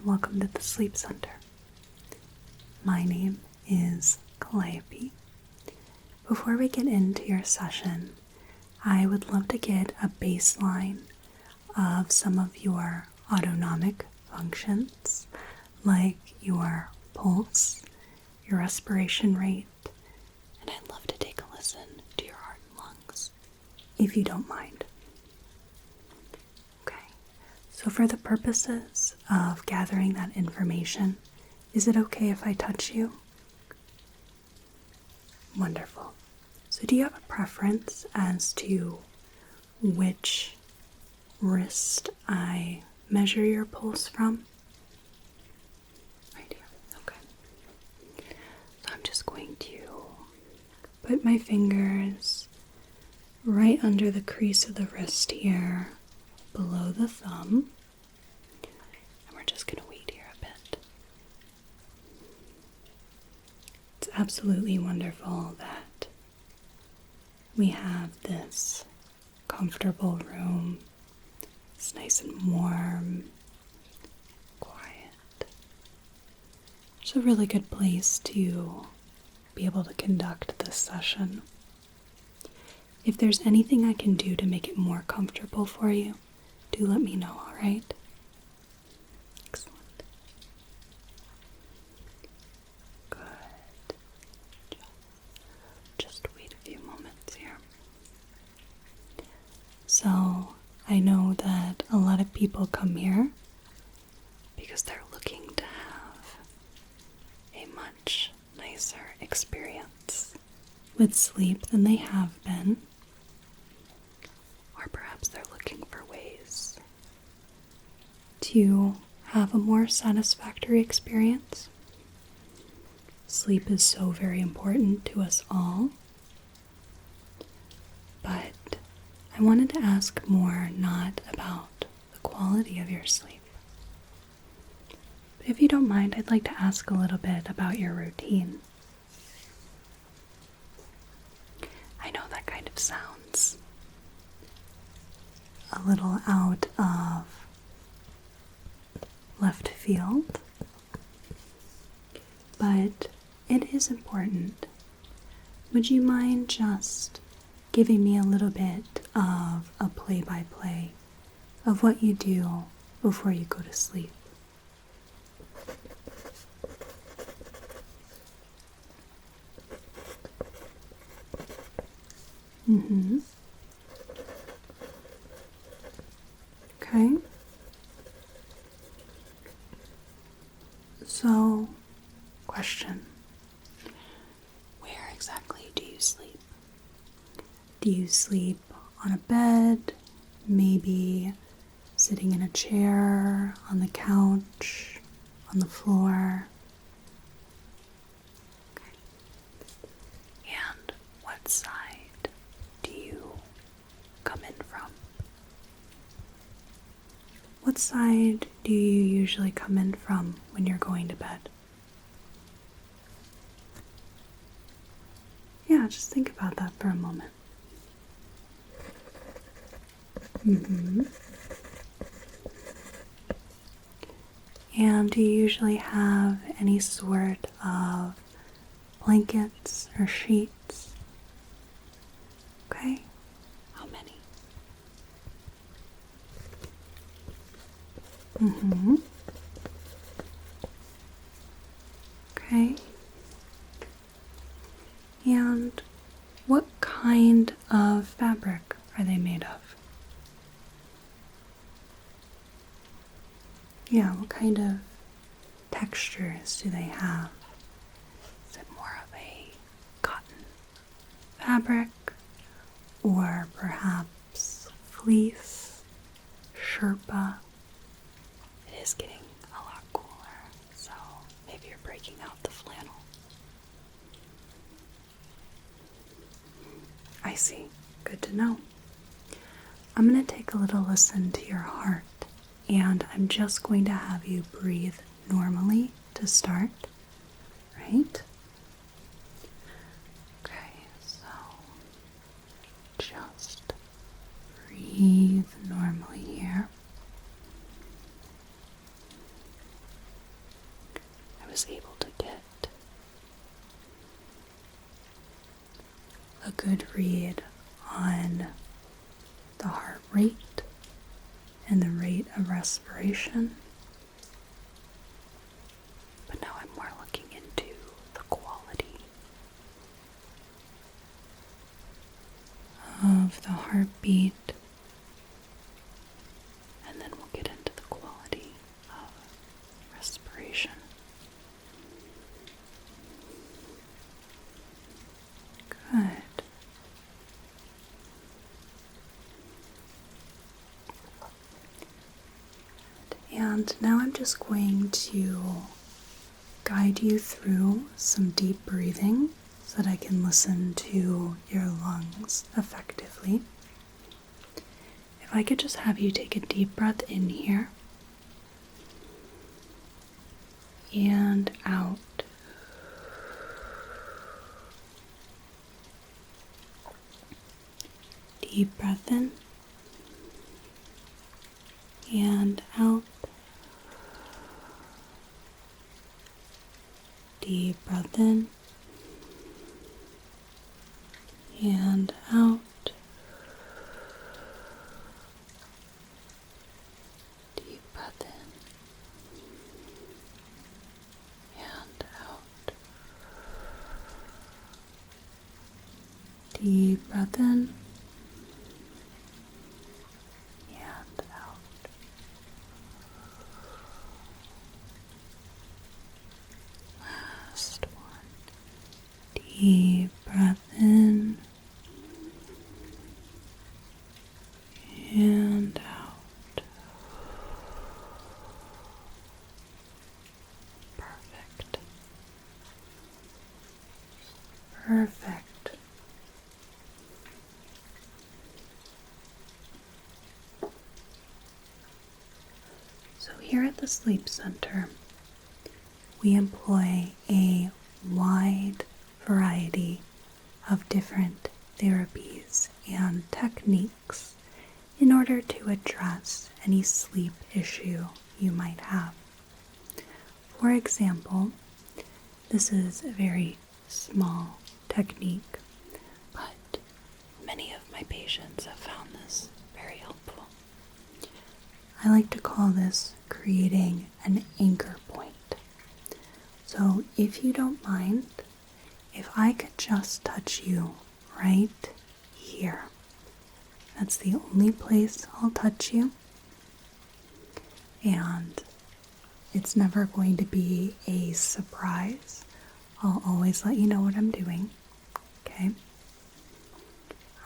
and welcome to the Sleep Center. My name is Calliope. Before we get into your session, I would love to get a baseline of some of your autonomic functions, like your pulse, your respiration rate, and I'd love to take a listen to your heart and lungs, if you don't mind. Okay, so for the purposes of gathering that information, is it okay if I touch you? Wonderful. So do you have a preference as to which wrist I measure your pulse from? Right here. Okay. So I'm just going to put my fingers right under the crease of the wrist here, below the thumb. And we're just going to wait here a bit. It's absolutely wonderful that we have this comfortable room. It's nice and warm, quiet. It's a really good place to be able to conduct this session. If there's anything I can do to make it more comfortable for you, do let me know, all right? Excellent. Good. Just wait a few moments here. So, I know that a lot of people come here because they're looking to have a much nicer experience with sleep than they have been. Or perhaps they're looking for ways to have a more satisfactory experience. Sleep is so very important to us all. But I wanted to ask more not about the quality of your sleep. But if you don't mind, I'd like to ask a little bit about your routine. I know that kind of sounds a little out of left field, but it is important. Would you mind just giving me a little bit of a play-by-play of what you do before you go to sleep? Okay. So, question. Where exactly do you sleep? Do you sleep on a bed? Maybe sitting in a chair, on the couch, on the floor? Okay. And what side do you come in from? What side do you usually come in from when you're going to bed? Yeah, just think about that for a moment. And do you usually have any sort of blankets or sheets? Okay. How many? Okay. And what kind of fabric are they made of? Yeah, what kind of textures do they have? Is it more of a cotton fabric, or perhaps fleece, sherpa? It is getting a lot cooler, so maybe you're breaking out the flannel. I see. Good to know. I'm going to take a little listen to your heart, and I'm just going to have you breathe normally to start, right? Okay, so just breathe normally here. was able to get a good read on the heart rate and the rate of respiration. But now I'm more looking into the quality of the heartbeat, and then we'll get into the quality of respiration. Good. And now I'm just going to guide you through some deep breathing so that I can listen to your lungs effectively. If I could just have you take a deep breath in here and out. Deep breath in and out. Deep breath in and out. Deep breath in and out. Deep breath in and out. Last one. Deep breath in and out. Perfect. Perfect. So here at the Sleep Center, we employ a wide variety of different therapies and techniques in order to address any sleep issue you might have. For example, this is a very small technique, but many of my patients have found this very helpful. I like to call this creating an anchor point. So if you don't mind, if I could just touch you right here. That's the only place I'll touch you. And it's never going to be a surprise. I'll always let you know what I'm doing. Okay?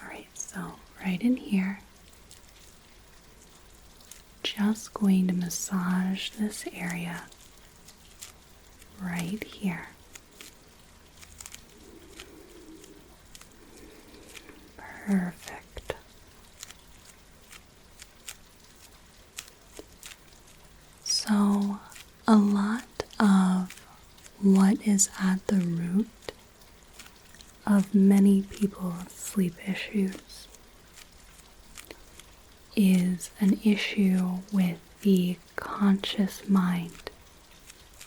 Alright, so right in here. Just going to massage this area right here. Perfect. So, a lot of what is at the root of many people's sleep issues is an issue with the conscious mind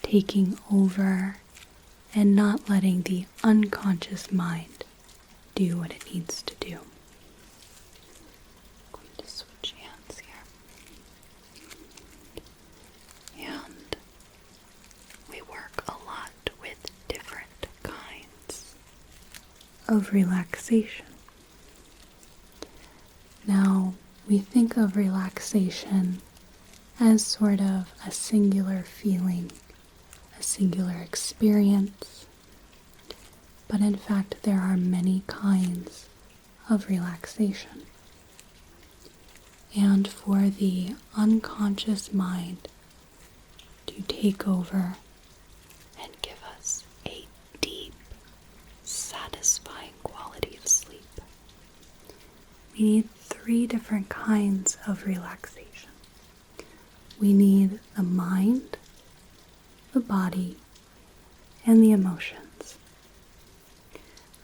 taking over and not letting the unconscious mind do what it needs to do. I'm going to switch hands here. And we work a lot with different kinds of relaxation. Now, we think of relaxation as sort of a singular feeling, a singular experience, but in fact there are many kinds of relaxation. And for the unconscious mind to take over and give us a deep, satisfying quality of sleep, we need 3 different kinds of relaxation. We need the mind, the body, and the emotions.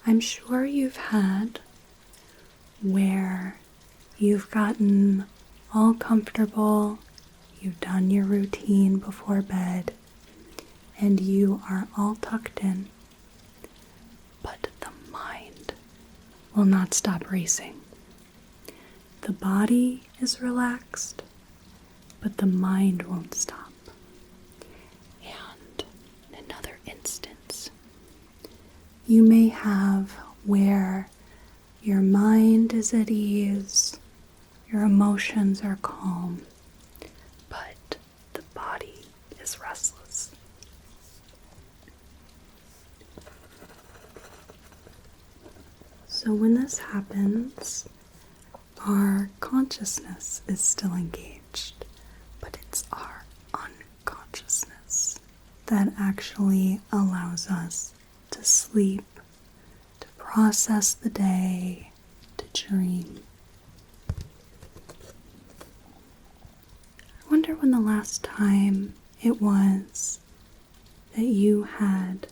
I'm sure you've had where you've gotten all comfortable, you've done your routine before bed, and you are all tucked in, but the mind will not stop racing. The body is relaxed, but the mind won't stop. And in another instance, you may have where your mind is at ease, your emotions are calm, but the body is restless. So when this happens, our consciousness is still engaged, but it's our unconsciousness that actually allows us to sleep, to process the day, to dream. I wonder when the last time it was that you had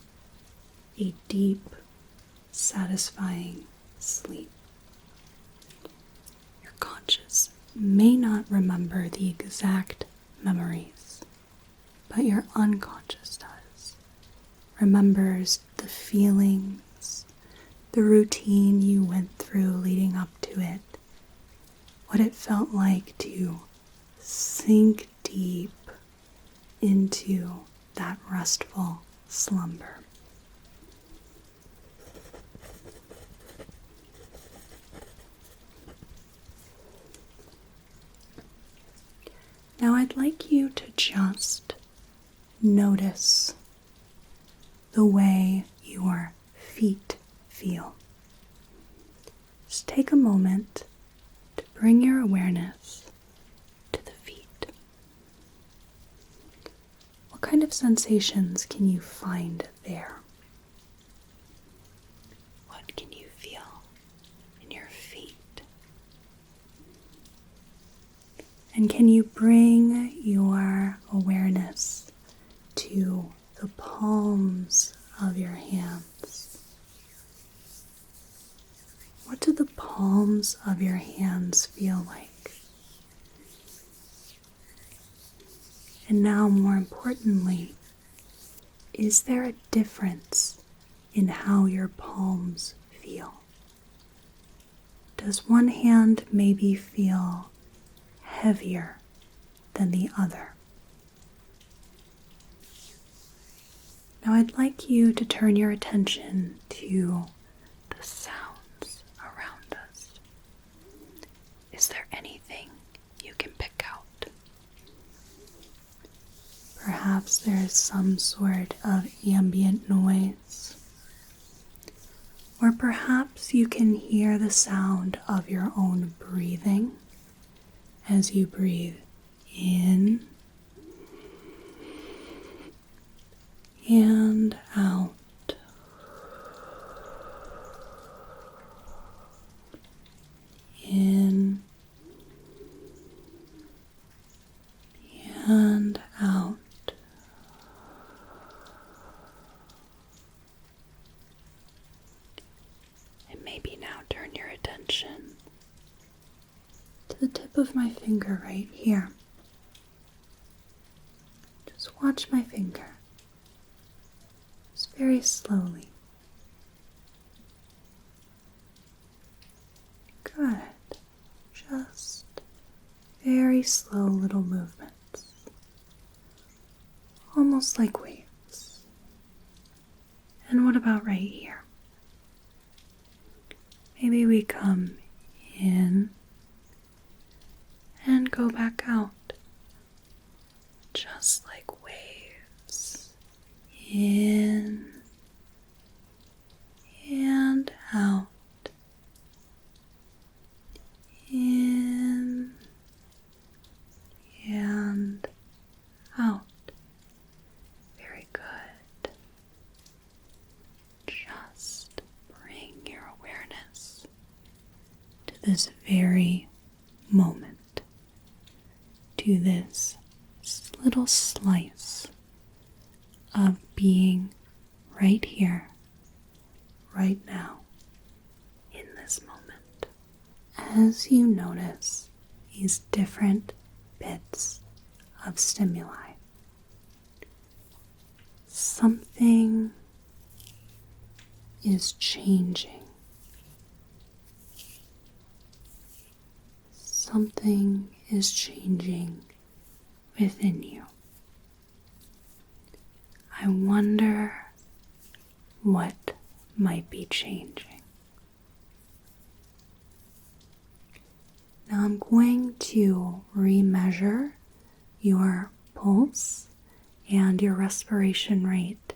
a deep, satisfying sleep. Your conscious may not remember the exact memories, but your unconscious does. Remembers the feelings, the routine you went through leading up to it, what it felt like to sink deep into that restful slumber. Now I'd like you to just notice the way your feet feel. Just take a moment to bring your awareness to the feet. What kind of sensations can you find there? What can you feel in your feet? And can you bring your awareness to the palms of your hands? What do the palms of your hands feel like? And now, more importantly, is there a difference in how your palms feel? Does one hand maybe feel heavier than the other? Now I'd like you to turn your attention to the sounds around us. Is there anything you can pick out? Perhaps there is some sort of ambient noise. Or perhaps you can hear the sound of your own breathing as you breathe in and out. In and out. And maybe now turn your attention to the tip of my finger right here. Just watch my finger. Just very slowly. Good. Just very slow little movements. Almost like waves. And what about right here? Maybe we come in and go back out, just like waves, in and out, in and out. Very good. Just bring your awareness to this very moment, to this little slice of being right here, right now, in this moment. As you notice these different bits of stimuli, something is changing. Something is changing within you. I wonder what might be changing. Now I'm going to remeasure your pulse and your respiration rate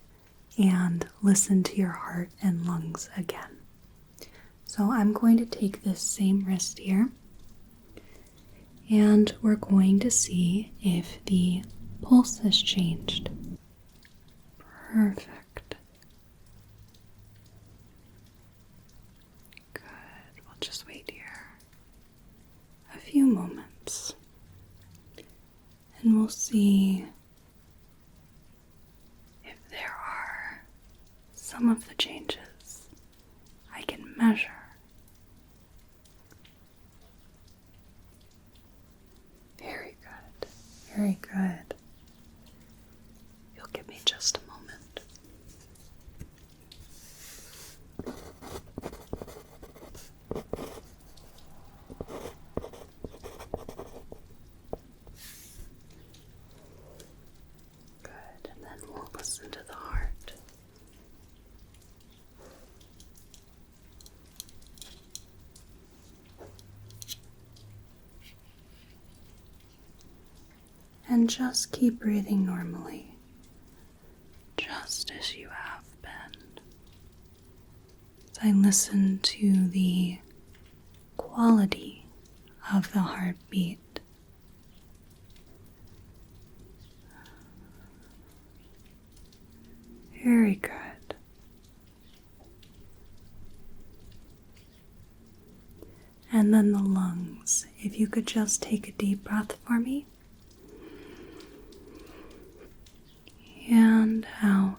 and listen to your heart and lungs again. So I'm going to take this same wrist here and we're going to see if the pulse has changed. Perfect. Good. We'll just wait here a few moments and we'll see if there are some of the changes I can measure. Very good. Very good. You'll give me just a moment. Good, and then we'll listen to the heart. And just keep breathing normally, just as you have been. As I listen to the quality of the heartbeat. Very good. And then the lungs. If you could just take a deep breath for me. And out.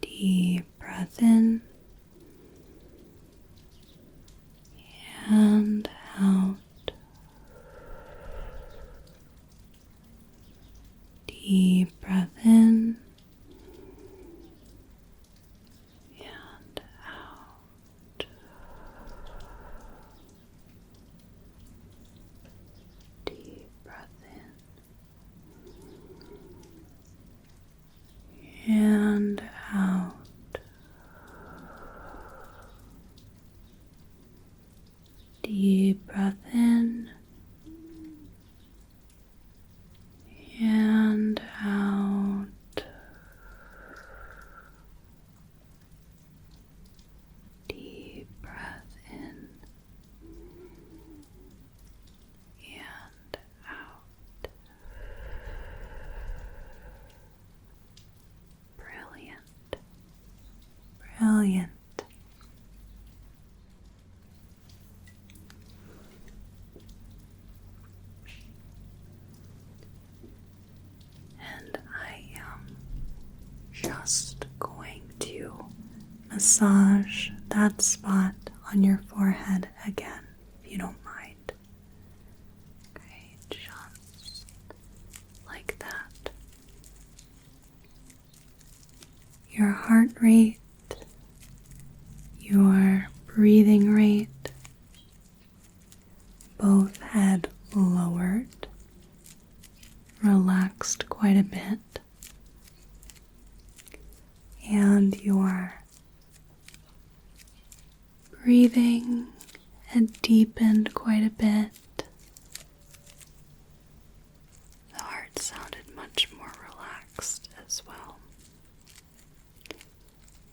Deep breath in. And out. Deep breath in. And out. Deep breath in and out. Deep breath in and out. Deep breath in and out. Brilliant. Brilliant. And I am just going to massage that spot on your forehead again, if you don't mind. Okay, just like that. Your heart rate, your breathing rate, both had lowered, relaxed quite a bit, and your breathing had deepened quite a bit. The heart sounded much more relaxed as well.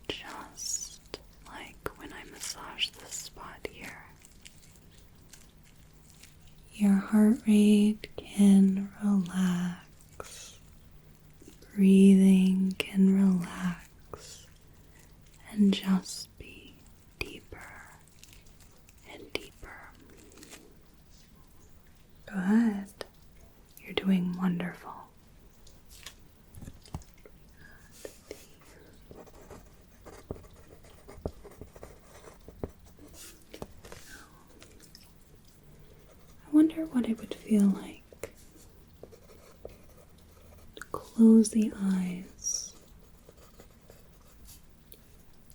Just like when I massage this spot here. Your heart rate can relax. Breathing can relax and just be deeper and deeper. Good. You're doing wonderful. I wonder what it would feel like close the eyes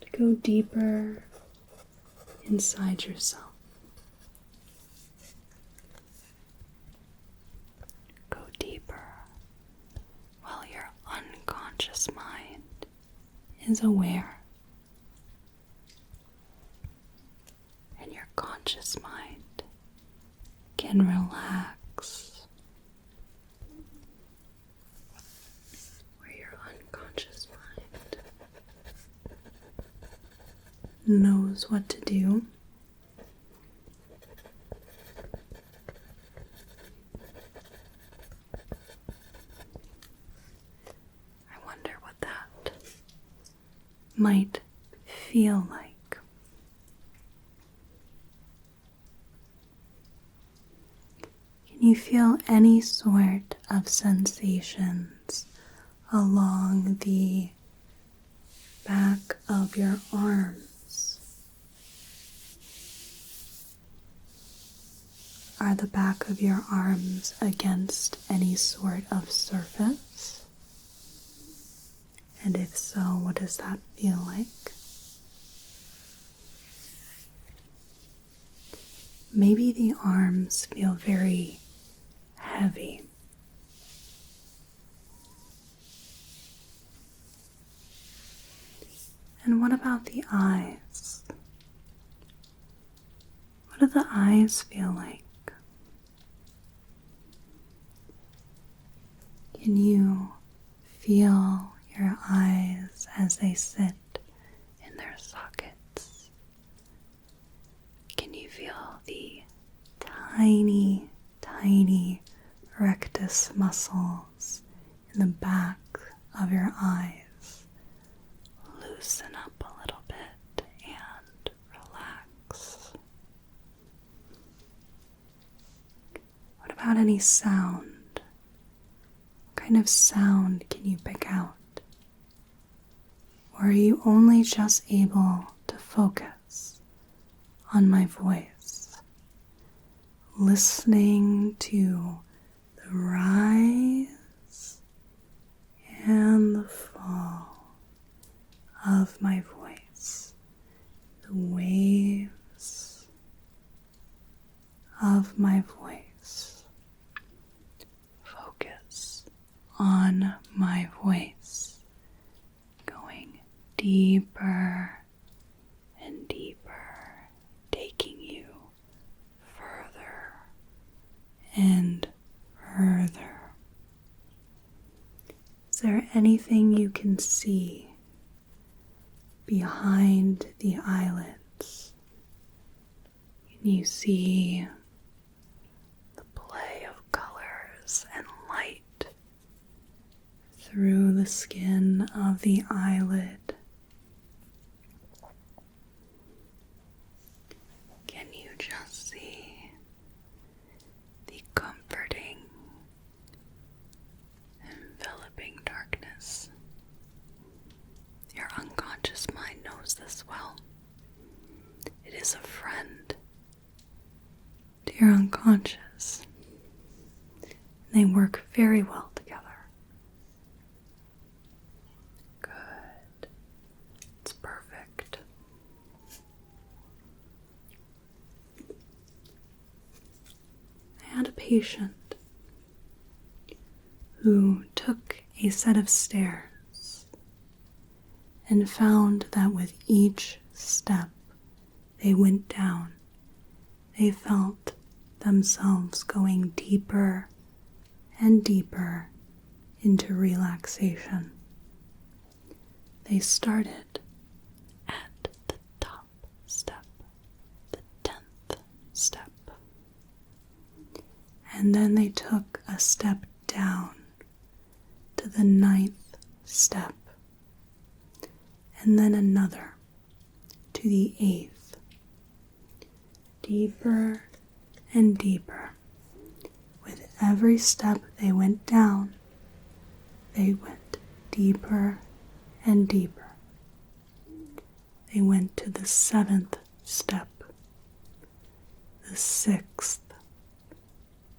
to go deeper inside yourself. Go deeper while your unconscious mind is aware and your conscious mind can relax where your unconscious mind knows what to do. I wonder what that might feel like. Can you feel any sort of sensations along the back of your arms? Are the back of your arms against any sort of surface? And if so, what does that feel like? Maybe the arms feel very heavy. And what about the eyes? What do the eyes feel like? Can you feel your eyes as they sit in their sockets? Can you feel the tiny, tiny rectus muscles in the back of your eyes loosen up a little bit and relax? What about any sound? What kind of sound can you pick out? Or are you only just able to focus on my voice, listening to the rise and the fall of my voice, the waves of my voice? Focus on my voice, going deeper and deeper, taking you further and further. Is there anything you can see behind the eyelids? Can you see the play of colors and light through the skin of the eyelid? Can you just see the comforting, enveloping darkness? Your unconscious mind knows this well. It is a friend to your unconscious. They work very well together. Good. It's perfect. I had a patient who took a set of stairs and found that with each step they went down, they felt themselves going deeper and deeper into relaxation. They started at the top step, the 10th step, and then they took a step down to the 9th step, and then another to the 8th. Deeper and deeper. With every step they went down, they went deeper and deeper. They went to the 7th step, the 6th,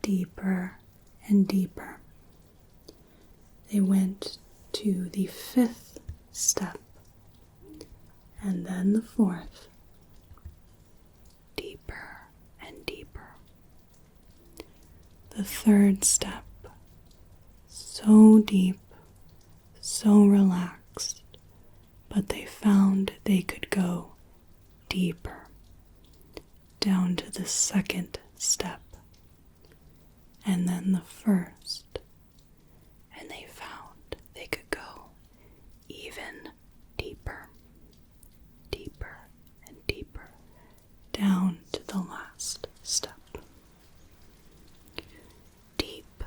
deeper and deeper. they went to the 5th step, and then the 4th, deeper and deeper. The 3rd step, so deep, so relaxed, but they found they could go deeper, down to the 2nd step, and then the 1st, and they found they could go even deeper, deeper and deeper, down to the last step. Deep,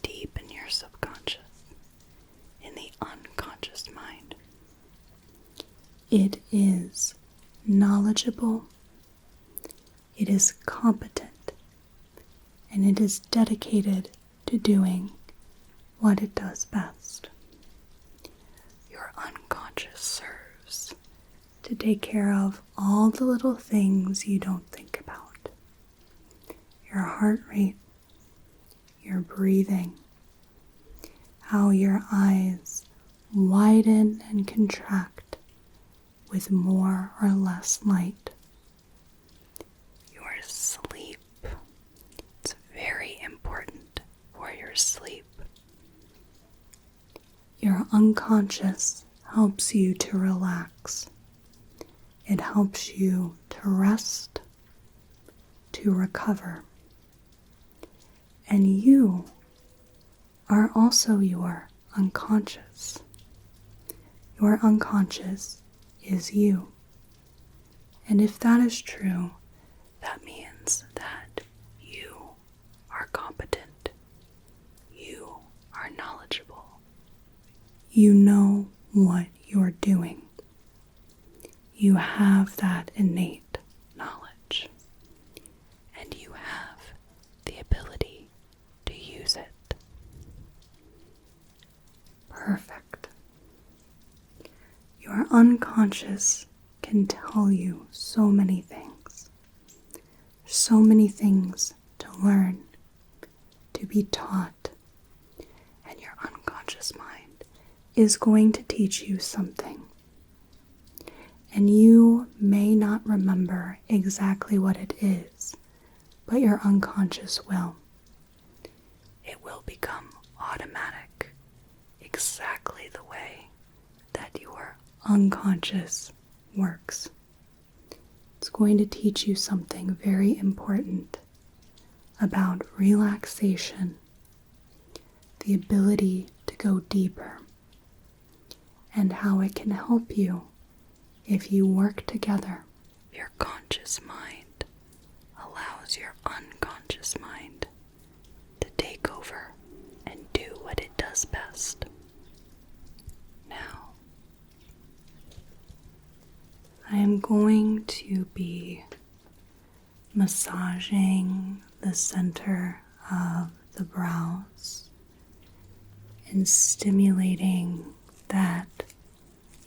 deep in your subconscious, in the unconscious mind. It is knowledgeable, it is competent, and it is dedicated to doing what it does best. Your unconscious serves to take care of all the little things you don't think about. Your heart rate, your breathing, how your eyes widen and contract with more or less light. Your sleep. It's very important for your sleep. Your unconscious helps you to relax. It helps you to rest, to recover. And you are also your unconscious. Your unconscious is you. And if that is true, that means that you are competent. You are knowledgeable. You know what you're doing. You have that innate knowledge. And you have the ability to use it. Perfect. Your unconscious can tell you so many things. So many things to learn, to be taught. And your unconscious mind is going to teach you something. And you may not remember exactly what it is, but your unconscious will. It will become automatic, exactly the way that your unconscious works. It's going to teach you something very important about relaxation, the ability to go deeper, and how it can help you if you work together. Your conscious mind allows your unconscious mind to take over and do what it does best. Now, I am going to be massaging the center of the brows and stimulating that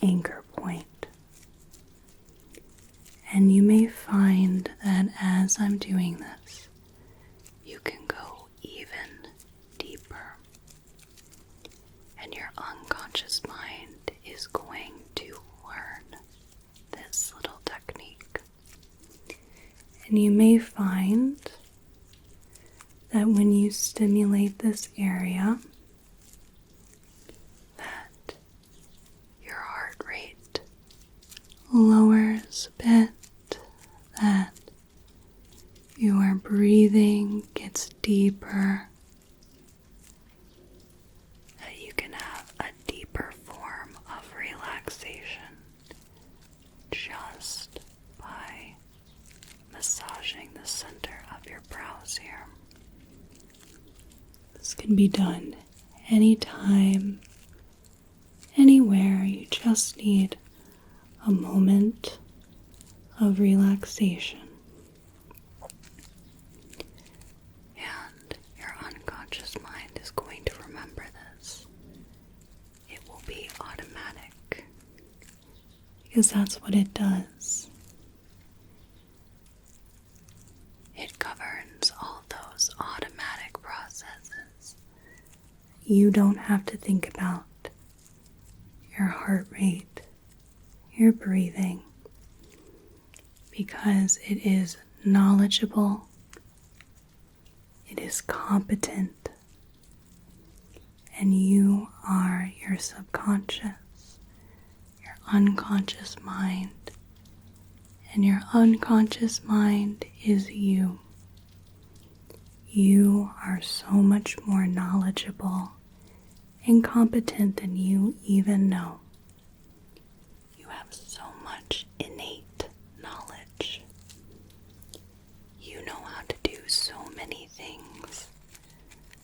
anchor point. And you may find that as I'm doing this, you can go even deeper. And your unconscious mind is going to learn this little technique. And you may find that when you stimulate this area, that your heart rate lowers a bit, that your breathing gets deeper, that you can have a deeper form of relaxation just by massaging the center of your brows here. This can be done anytime, anywhere. You just need a moment of relaxation. And your unconscious mind is going to remember this. It will be automatic because that's what it does. It governs all those automatic processes you don't have to think about your heart rate, your breathing, because it is knowledgeable, it is competent, and you are your subconscious, your unconscious mind, and your unconscious mind is you. You are so much more knowledgeable and competent than you even know. You have so much innate knowledge. You know how to do so many things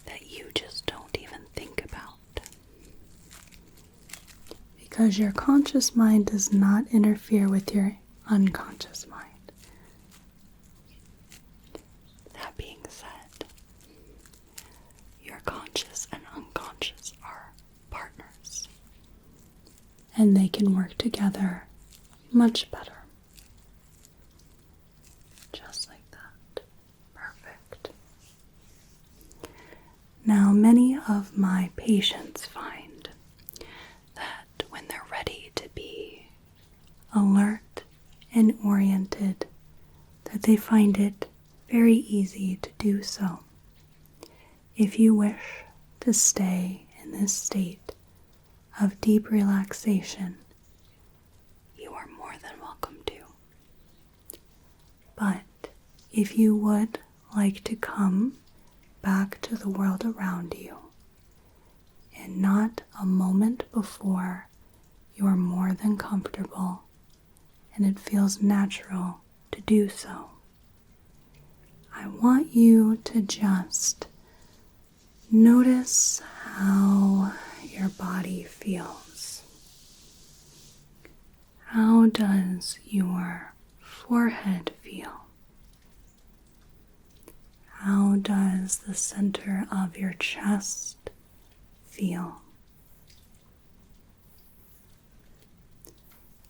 that you just don't even think about. Because your conscious mind does not interfere with your unconscious mind. That being said, your conscious and unconscious are partners, and they can work together much better. Just like that. Perfect. Now, many of my patients find that when they're ready to be alert and oriented, that they find it very easy to do so. If you wish to stay in this state of deep relaxation, you are more than welcome to. But if you would like to come back to the world around you, and not a moment before you are more than comfortable and it feels natural to do so, I want you to just notice how your body feels. How does your forehead feel? How does the center of your chest feel?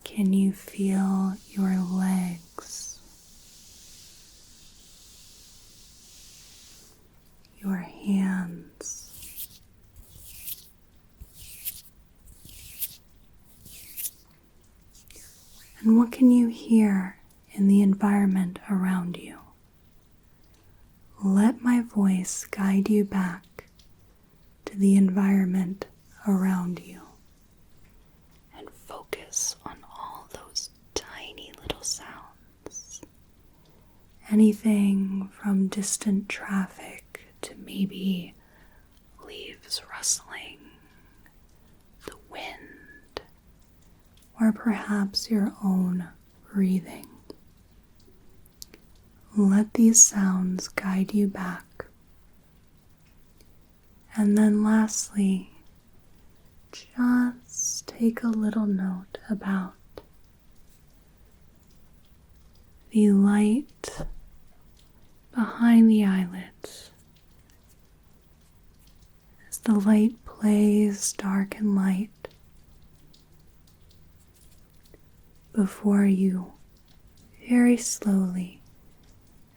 Can you feel your legs, your hands, and what can you hear in the environment around you? Let my voice guide you back to the environment around you and focus on all those tiny little sounds. Anything from distant traffic to maybe leaves rustling, the wind, or perhaps your own breathing. Let these sounds guide you back. And then lastly, just take a little note about the light behind the eyelids. As the light plays dark and light before you, very slowly,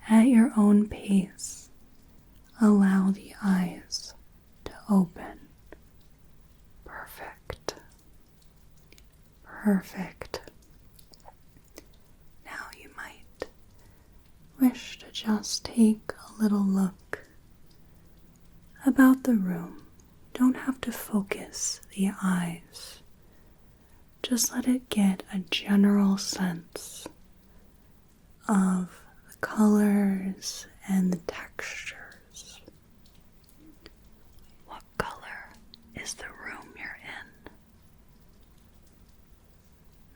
at your own pace, allow the eyes to open. Perfect. Perfect. Now you might wish to just take a little look about the room. Don't have to focus the eyes. Just let it get a general sense of the colors and the textures. What color is the room you're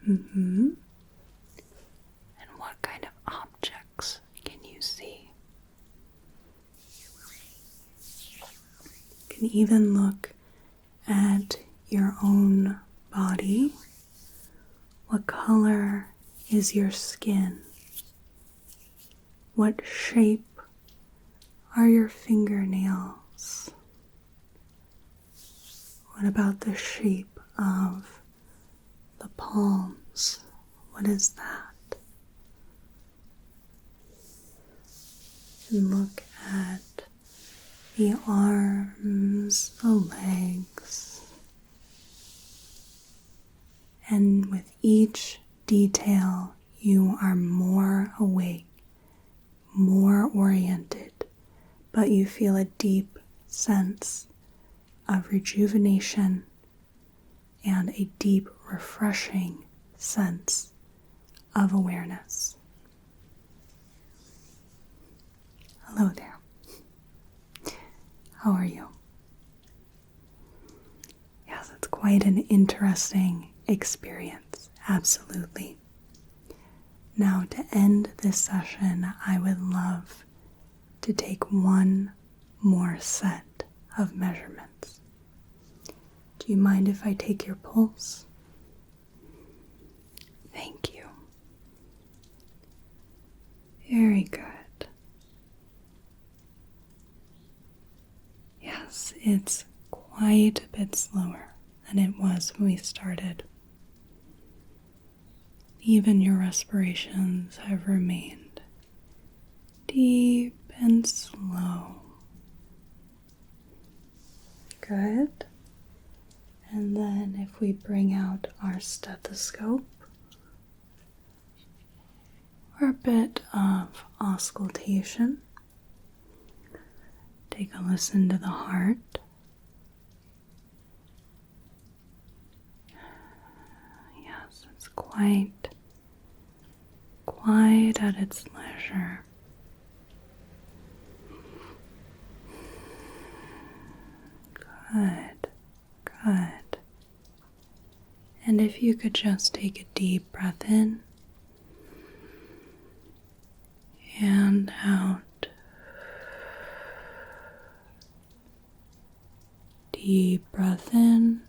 in? And what kind of objects can you see? You can even look at your own body. What color is your skin? What shape are your fingernails? What about the shape of the palms? What is that? And look at the arms arms, the legs, and with each detail you are more awake, more oriented, but you feel a deep sense of rejuvenation and a deep, refreshing sense of awareness. Hello there. How are you? Yes, it's quite an interesting experience, absolutely. Now, to end this session, I would love to take one more set of measurements. Do you mind if I take your pulse? Thank you. Very good. Yes, it's quite a bit slower than it was when we started. Even your respirations have remained deep and slow. Good. And then if we bring out our stethoscope, or a bit of auscultation, take a listen to the heart. Yes, it's quite at its leisure. Good. And if you could just take a deep breath in and out. Deep breath in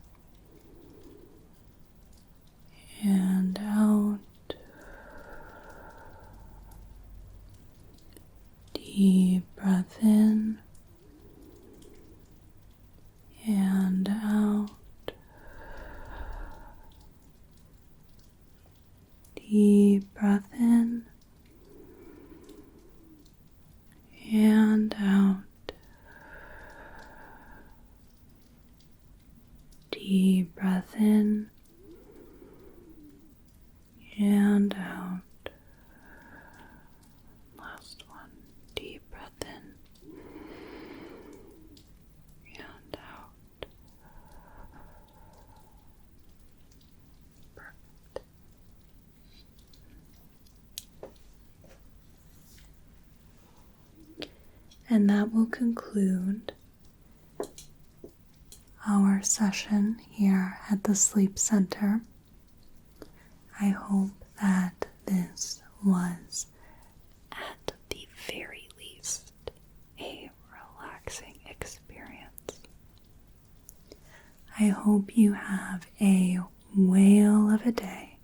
and out. Deep breath in and out. Deep breath in and out. Deep breath in and out. Last one. Deep breath in and out. Perfect. And that will conclude our session here at the Sleep Center. I hope that this was, at the very least, a relaxing experience. I hope you have a whale of a day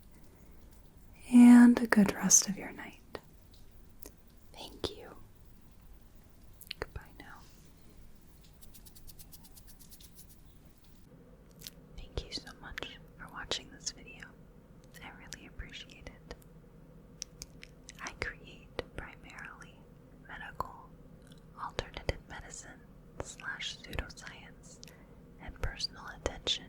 and a good rest of your night. Thank you. Goodbye now. Thank you so much for watching this video. I really appreciate it. I create primarily medical, alternative medicine / pseudoscience and personal attention